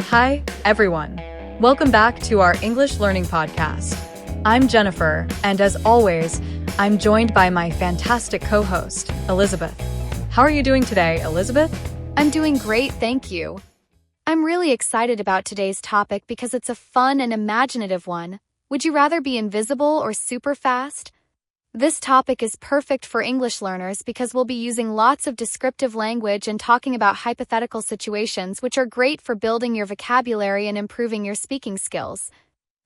Hi, everyone. Welcome back to our English Learning Podcast. I'm Jennifer, and as always, I'm joined by my fantastic co-host, Elizabeth. How are you doing today, Elizabeth? I'm doing great, thank you. I'm really excited about today's topic because it's a fun and imaginative one. Would you rather be invisible or super fast? This topic is perfect for English learners because we'll be using lots of descriptive language and talking about hypothetical situations, which are great for building your vocabulary and improving your speaking skills.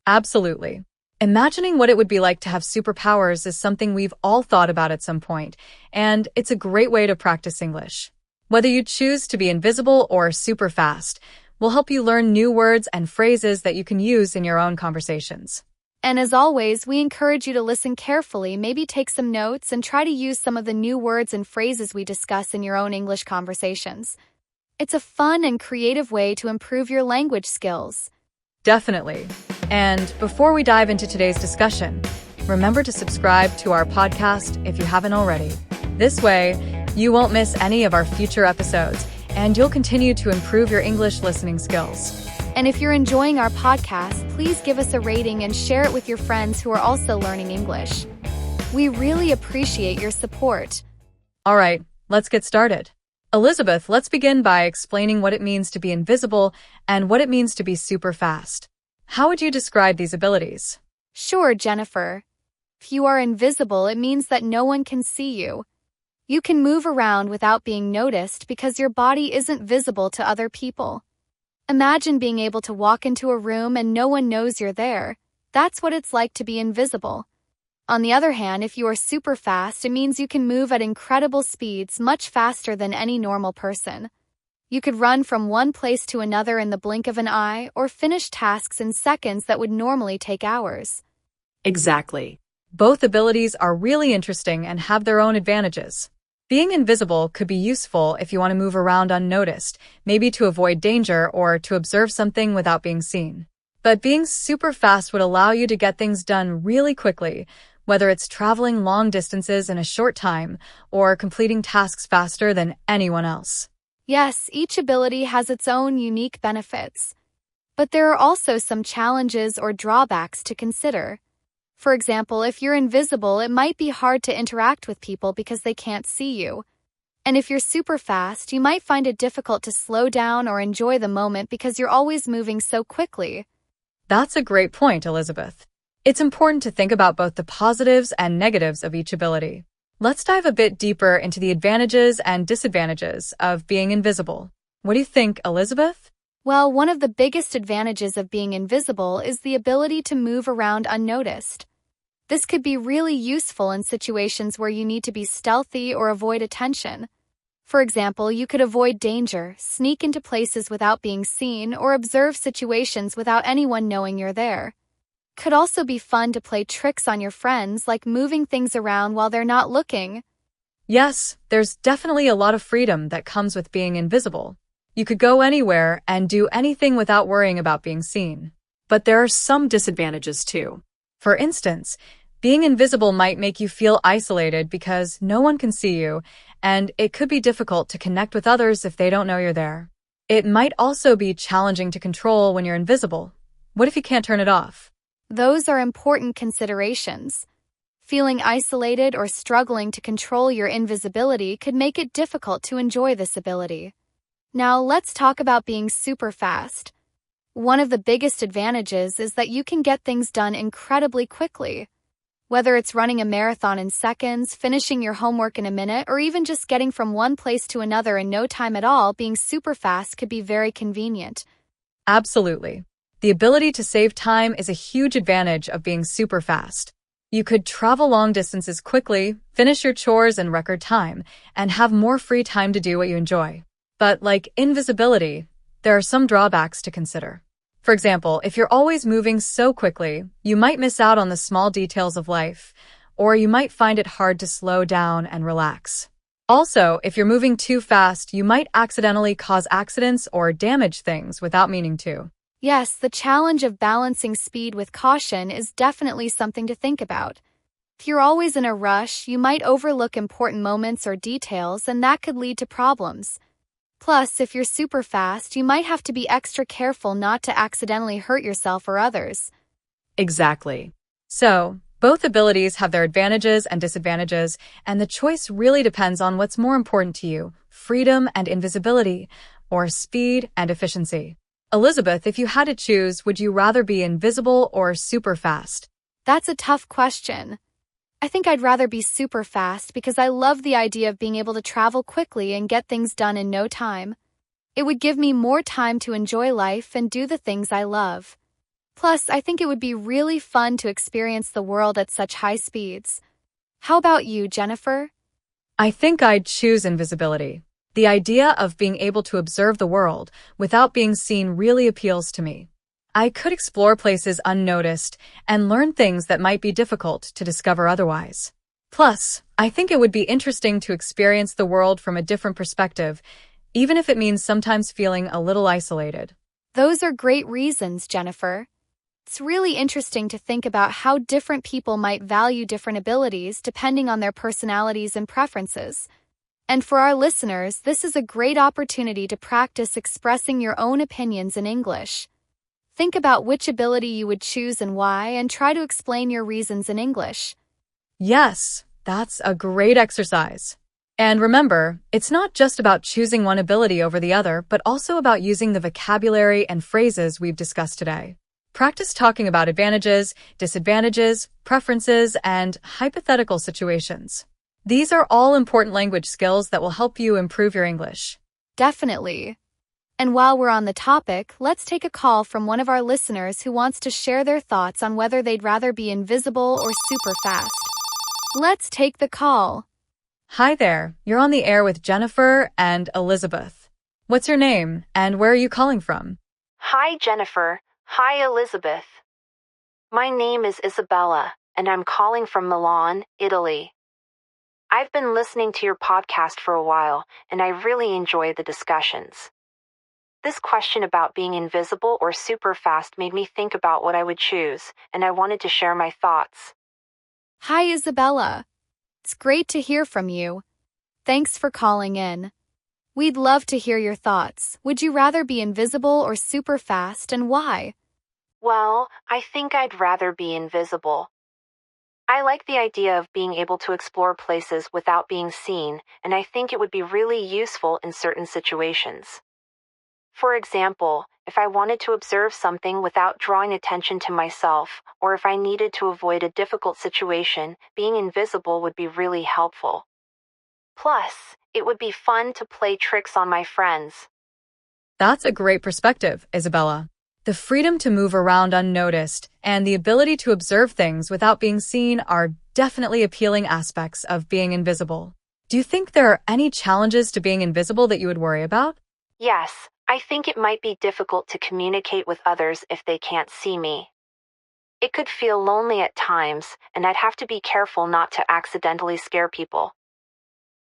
Absolutely. Imagining what it would be like to have superpowers is something we've all thought about at some point, and it's a great way to practice English. Whether you choose to be invisible or super fast, will help you learn new words and phrases that you can use in your own conversations. And as always, we encourage you to listen carefully, maybe take some notes, and try to use some of the new words and phrases we discuss in your own English conversations. It's a fun and creative way to improve your language skills. Definitely. And before we dive into today's discussion, remember to subscribe to our podcast if you haven't already. This way, you won't miss any of our future episodes, and you'll continue to improve your English listening skills. And if you're enjoying our podcast, please give us a rating and share it with your friends who are also learning English. We really appreciate your support. All right, let's get started. Elizabeth, let's begin by explaining what it means to be invisible and what it means to be super fast. How would you describe these abilities? Sure, Jennifer. If you are invisible, it means that no one can see you. You can move around without being noticed because your body isn't visible to other people. Imagine being able to walk into a room and no one knows you're there. That's what it's like to be invisible. On the other hand, if you are super fast, it means you can move at incredible speeds, much faster than any normal person. You could run from one place to another in the blink of an eye or finish tasks in seconds that would normally take hours. Exactly. Both abilities are really interesting and have their own advantages. Being invisible could be useful if you want to move around unnoticed, maybe to avoid danger or to observe something without being seen. But being super fast would allow you to get things done really quickly, whether it's traveling long distances in a short time or completing tasks faster than anyone else. Yes, each ability has its own unique benefits. But there are also some challenges or drawbacks to consider. For example, if you're invisible, it might be hard to interact with people because they can't see you. And if you're super fast, you might find it difficult to slow down or enjoy the moment because you're always moving so quickly. That's a great point, Elizabeth. It's important to think about both the positives and negatives of each ability. Let's dive a bit deeper into the advantages and disadvantages of being invisible. What do you think, Elizabeth? Well, one of the biggest advantages of being invisible is the ability to move around unnoticed. This could be really useful in situations where you need to be stealthy or avoid attention. For example, you could avoid danger, sneak into places without being seen, or observe situations without anyone knowing you're there. Could also be fun to play tricks on your friends, like moving things around while they're not looking. Yes, there's definitely a lot of freedom that comes with being invisible. You could go anywhere and do anything without worrying about being seen. But there are some disadvantages too. For instance, being invisible might make you feel isolated because no one can see you, and it could be difficult to connect with others if they don't know you're there. It might also be challenging to control when you're invisible. What if you can't turn it off? Those are important considerations. Feeling isolated or struggling to control your invisibility could make it difficult to enjoy this ability. Now, let's talk about being super fast. One of the biggest advantages is that you can get things done incredibly quickly. Whether it's running a marathon in seconds, finishing your homework in a minute, or even just getting from one place to another in no time at all, being super fast could be very convenient. Absolutely. The ability to save time is a huge advantage of being super fast. You could travel long distances quickly, finish your chores in record time, and have more free time to do what you enjoy. But like invisibility, there are some drawbacks to consider. For example, if you're always moving so quickly, you might miss out on the small details of life, or you might find it hard to slow down and relax. Also, if you're moving too fast, you might accidentally cause accidents or damage things without meaning to. Yes, the challenge of balancing speed with caution is definitely something to think about. If you're always in a rush, you might overlook important moments or details, and that could lead to problems. Plus, if you're super fast, you might have to be extra careful not to accidentally hurt yourself or others. Exactly. So, both abilities have their advantages and disadvantages, and the choice really depends on what's more important to you, freedom and invisibility, or speed and efficiency. Elizabeth, if you had to choose, would you rather be invisible or super fast? That's a tough question. I think I'd rather be super fast because I love the idea of being able to travel quickly and get things done in no time. It would give me more time to enjoy life and do the things I love. Plus, I think it would be really fun to experience the world at such high speeds. How about you, Jennifer? I think I'd choose invisibility. The idea of being able to observe the world without being seen really appeals to me. I could explore places unnoticed and learn things that might be difficult to discover otherwise. Plus, I think it would be interesting to experience the world from a different perspective, even if it means sometimes feeling a little isolated. Those are great reasons, Jennifer. It's really interesting to think about how different people might value different abilities depending on their personalities and preferences. And for our listeners, this is a great opportunity to practice expressing your own opinions in English. Think about which ability you would choose and why, and try to explain your reasons in English. Yes, that's a great exercise. And remember, it's not just about choosing one ability over the other, but also about using the vocabulary and phrases we've discussed today. Practice talking about advantages, disadvantages, preferences, and hypothetical situations. These are all important language skills that will help you improve your English. Definitely. And while we're on the topic, let's take a call from one of our listeners who wants to share their thoughts on whether they'd rather be invisible or super fast. Let's take the call. Hi there, you're on the air with Jennifer and Elizabeth. What's your name, and where are you calling from? Hi, Jennifer. Hi, Elizabeth. My name is Isabella, and I'm calling from Milan, Italy. I've been listening to your podcast for a while, and I really enjoy the discussions. This question about being invisible or super fast made me think about what I would choose, and I wanted to share my thoughts. Hi, Isabella. It's great to hear from you. Thanks for calling in. We'd love to hear your thoughts. Would you rather be invisible or super fast, and why? Well, I think I'd rather be invisible. I like the idea of being able to explore places without being seen, and I think it would be really useful in certain situations. For example, if I wanted to observe something without drawing attention to myself, or if I needed to avoid a difficult situation, being invisible would be really helpful. Plus, it would be fun to play tricks on my friends. That's a great perspective, Isabella. The freedom to move around unnoticed and the ability to observe things without being seen are definitely appealing aspects of being invisible. Do you think there are any challenges to being invisible that you would worry about? Yes, I think it might be difficult to communicate with others if they can't see me. It could feel lonely at times, and I'd have to be careful not to accidentally scare people.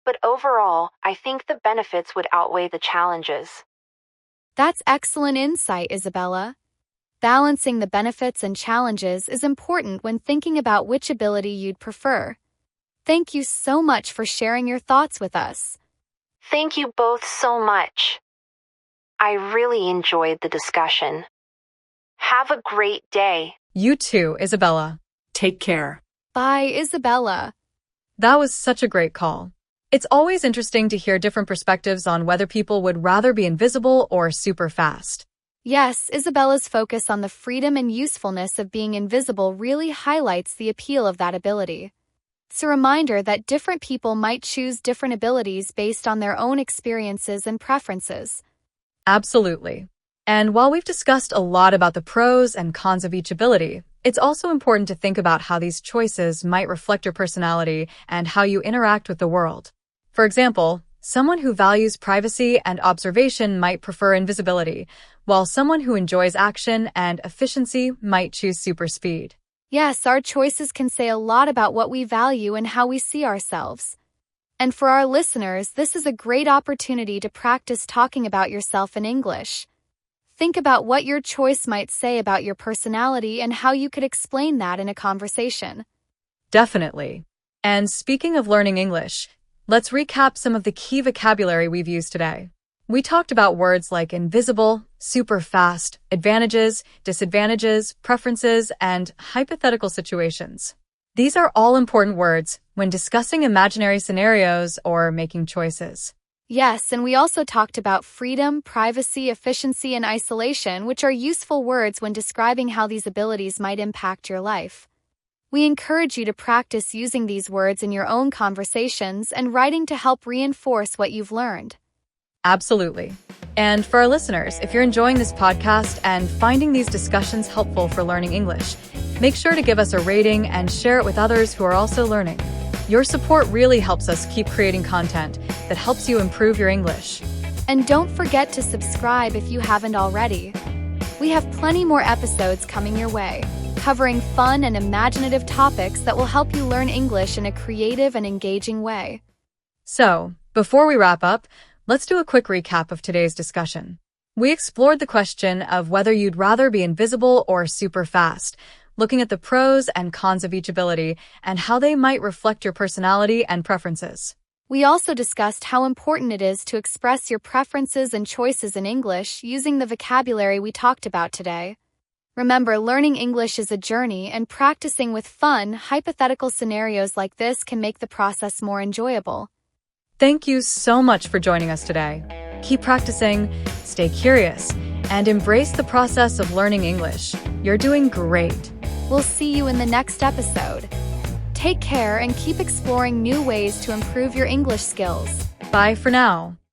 But overall, I think the benefits would outweigh the challenges. That's excellent insight, Isabella. Balancing the benefits and challenges is important when thinking about which ability you'd prefer. Thank you so much for sharing your thoughts with us. Thank you both so much. I really enjoyed the discussion. Have a great day. You too, Isabella. Take care. Bye, Isabella. That was such a great call. It's always interesting to hear different perspectives on whether people would rather be invisible or super fast. Yes, Isabella's focus on the freedom and usefulness of being invisible really highlights the appeal of that ability. It's a reminder that different people might choose different abilities based on their own experiences and preferences. Absolutely. And while we've discussed a lot about the pros and cons of each ability, it's also important to think about how these choices might reflect your personality and how you interact with the world. For example, someone who values privacy and observation might prefer invisibility, while someone who enjoys action and efficiency might choose super speed. Yes, our choices can say a lot about what we value and how we see ourselves. And for our listeners, this is a great opportunity to practice talking about yourself in English. Think about what your choice might say about your personality and how you could explain that in a conversation. Definitely. And speaking of learning English, let's recap some of the key vocabulary we've used today. We talked about words like invisible, super fast, advantages, disadvantages, preferences, and hypothetical situations. These are all important words when discussing imaginary scenarios or making choices. Yes, and we also talked about freedom, privacy, efficiency, and isolation, which are useful words when describing how these abilities might impact your life. We encourage you to practice using these words in your own conversations and writing to help reinforce what you've learned. Absolutely. And for our listeners, if you're enjoying this podcast and finding these discussions helpful for learning English, make sure to give us a rating and share it with others who are also learning. Your support really helps us keep creating content that helps you improve your English. And don't forget to subscribe if you haven't already. We have plenty more episodes coming your way, covering fun and imaginative topics that will help you learn English in a creative and engaging way. So, before we wrap up, let's do a quick recap of today's discussion. We explored the question of whether you'd rather be invisible or super fast, looking at the pros and cons of each ability and how they might reflect your personality and preferences. We also discussed how important it is to express your preferences and choices in English using the vocabulary we talked about today. Remember, learning English is a journey, and practicing with fun, hypothetical scenarios like this can make the process more enjoyable. Thank you so much for joining us today. Keep practicing, stay curious, and embrace the process of learning English. You're doing great. We'll see you in the next episode. Take care and keep exploring new ways to improve your English skills. Bye for now.